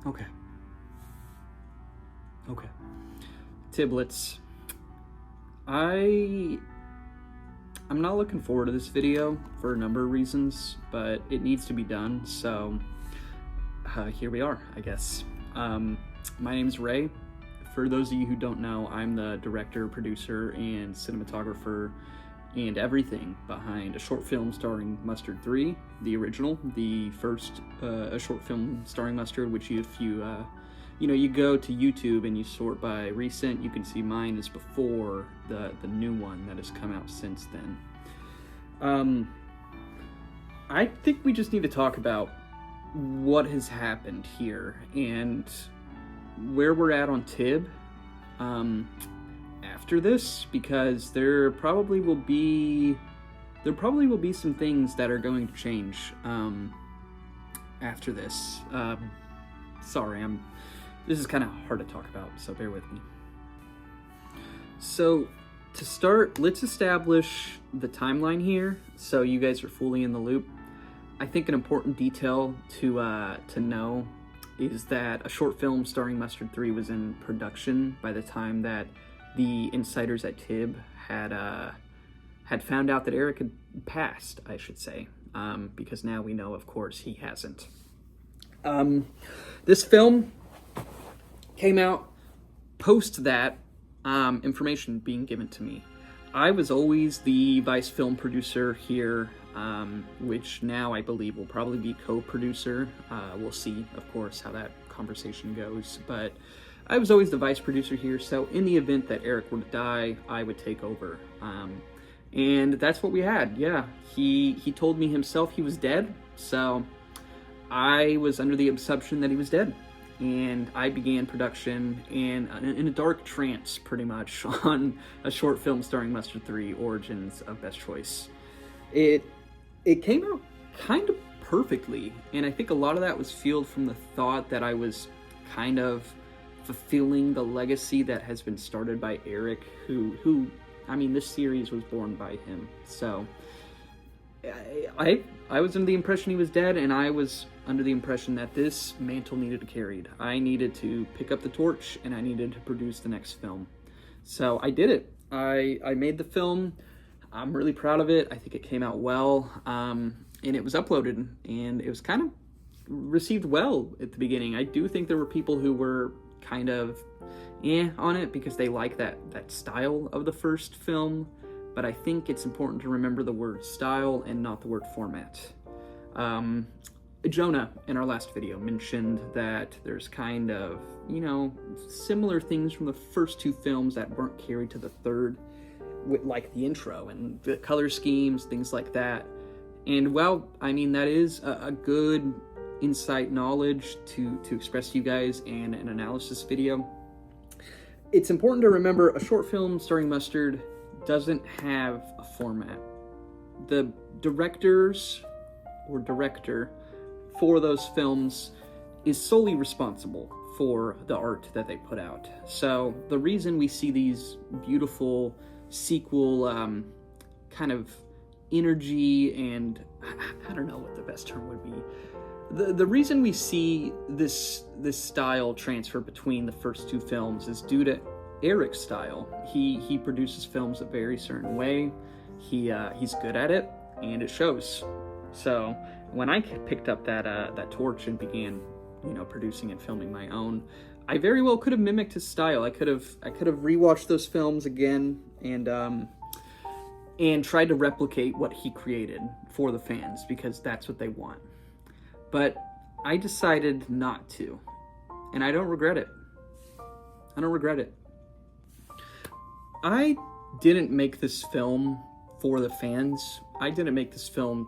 Okay. Okay. Tiblets. I'm not looking forward to this video for a number of reasons, but it needs to be done, so here we are, I guess. My name's Ray. For those of you who don't know, I'm the director, producer, and cinematographer and everything behind a short film starring Mustard 3, the original, the first a short film starring Mustard, which if you you go to YouTube and you sort by recent, you can see mine is before the new one that has come out since then. I think we just need to talk about what has happened here and where we're at on Tib after this, because there probably will be some things that are going to change after this. Sorry, this is kind of hard to talk about, so bear with me. So to start, let's establish the timeline here so you guys are fully in the loop. I think an important detail to know is that a short film starring Mustard 3 was in production by the time that the insiders at Tib had found out that Eric had passed, I should say, because now we know, of course, he hasn't. This film came out post that information being given to me. I was always the vice film producer here, which now I believe will probably be co-producer. We'll see, of course, how that conversation goes, but I was always the vice producer here, so in the event that Eric were to die, I would take over. And that's what we had. Yeah, he told me himself he was dead, so I was under the assumption that he was dead. And I began production in a dark trance, pretty much, on a short film starring Mustard 3, Origins of Best Choice. It came out kind of perfectly, and I think a lot of that was fueled from the thought that I was kind of fulfilling the legacy that has been started by Eric, who I mean, this series was born by him. So I was under the impression he was dead, and I was under the impression that this mantle needed to be carried. I needed to pick up the torch, and I needed to produce the next film. So I did it. I made the film. I'm really proud of it. I think it came out well, and it was uploaded, and it was kind of received well at the beginning. I do think there were people who were kind of on it because they like that style of the first film, but I think it's important to remember the word style and not the word format. Jonah, in our last video, mentioned that there's kind of, similar things from the first two films that weren't carried to the third, with, like the intro and the color schemes, things like that. And well, I mean, that is a good insight knowledge to express to you guys in an analysis video. It's important to remember a short film starring Mustard doesn't have a format. The director for those films is solely responsible for the art that they put out. So the reason we see these beautiful sequel kind of energy, and I don't know what the best term would be. The reason we see this style transfer between the first two films is due to Eric's style. He produces films a very certain way. He's good at it, and it shows. So when I picked up that torch and began, producing and filming my own, I very well could have mimicked his style. I could have rewatched those films again and tried to replicate what he created for the fans, because that's what they want. But I decided not to, and I don't regret it. I didn't make this film for the fans. I didn't make this film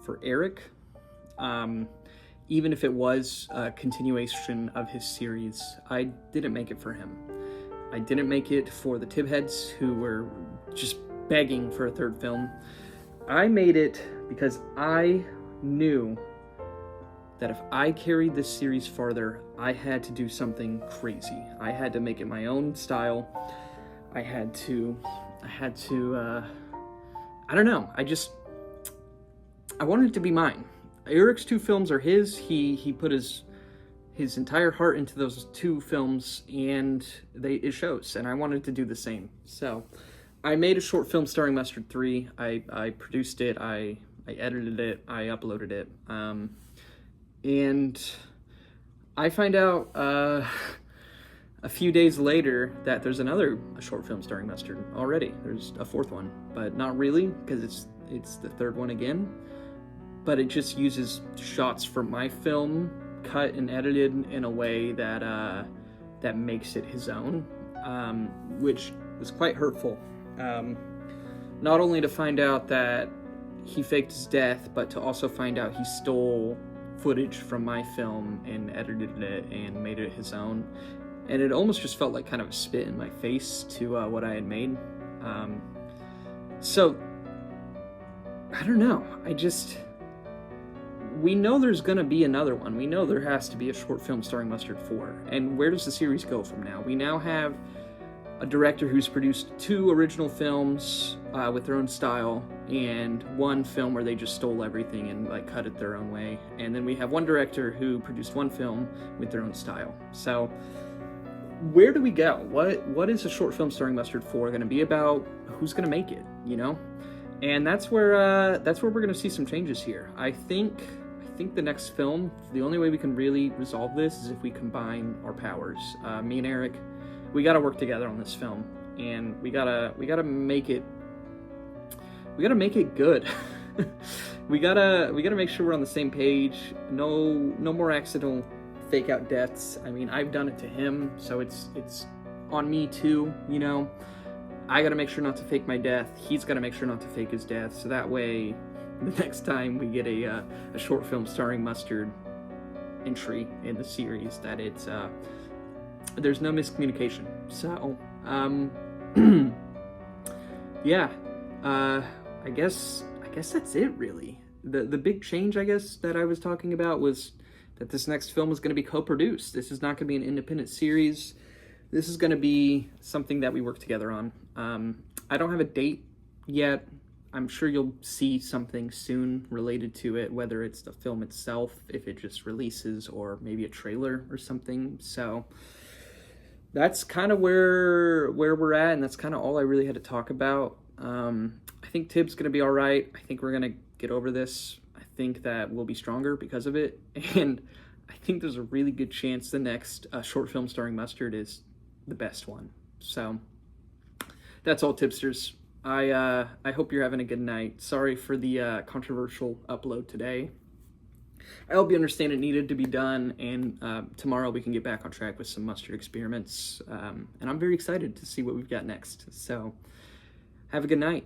for Eric. Even if it was a continuation of his series, I didn't make it for him. I didn't make it for the Tib heads who were just begging for a third film. I made it because I knew that if I carried this series farther, I had to do something crazy. I had to make it my own style. I had to, I don't know. I wanted it to be mine. Eric's two films are his. He put his his entire heart into those two films, and it shows. And I wanted to do the same. So I made a short film starring Mustard 3. I produced it. I edited it. I uploaded it. And I find out a few days later that there's a short film starring Mustard already. There's a fourth one, but not really, because it's the third one again. But it just uses shots from my film, cut and edited in a way that that makes it his own, which was quite hurtful. Not only to find out that he faked his death, but to also find out he stole footage from my film and edited it and made it his own. And it almost just felt like kind of a spit in my face to what I had made. So, I don't know. We know there's going to be another one. We know there has to be a short film starring Mustard 4. And where does the series go from now? We now have a director who's produced 2 original films with their own style, and 1 film where they just stole everything and like cut it their own way. And then we have 1 director who produced 1 film with their own style. So where do we go? What is a short film starring Mustard 4 going to be about? Who's going to make it, you know? And that's where we're going to see some changes here. I think the next film, the only way we can really resolve this is if we combine our powers. Me and Eric, we got to work together on this film, and we gotta make it good. we gotta make sure we're on the same page. No more accidental fake out deaths. I mean, I've done it to him, so it's on me too, you know. I gotta make sure not to fake my death. He's gotta make sure not to fake his death, so that way the next time we get a short film starring Mustard entry in the series, that it's there's no miscommunication. So yeah, I guess that's it really. The big change, I guess, that I was talking about was that this next film is going to be co-produced. This is not going to be an independent series. This is going to be something that we work together on. I don't have a date yet. I'm sure you'll see something soon related to it, whether it's the film itself, if it just releases, or maybe a trailer or something. So that's kind of where we're at, and that's kind of all I really had to talk about. I think Tibb's going to be all right. I think we're going to get over this. I think that we'll be stronger because of it, and I think there's a really good chance the next short film starring Mustard is the best one. So that's all, tipsters. I hope you're having a good night. Sorry for the controversial upload today. I hope you understand it needed to be done, and tomorrow we can get back on track with some Mustard experiments, and I'm very excited to see what we've got next. So have a good night.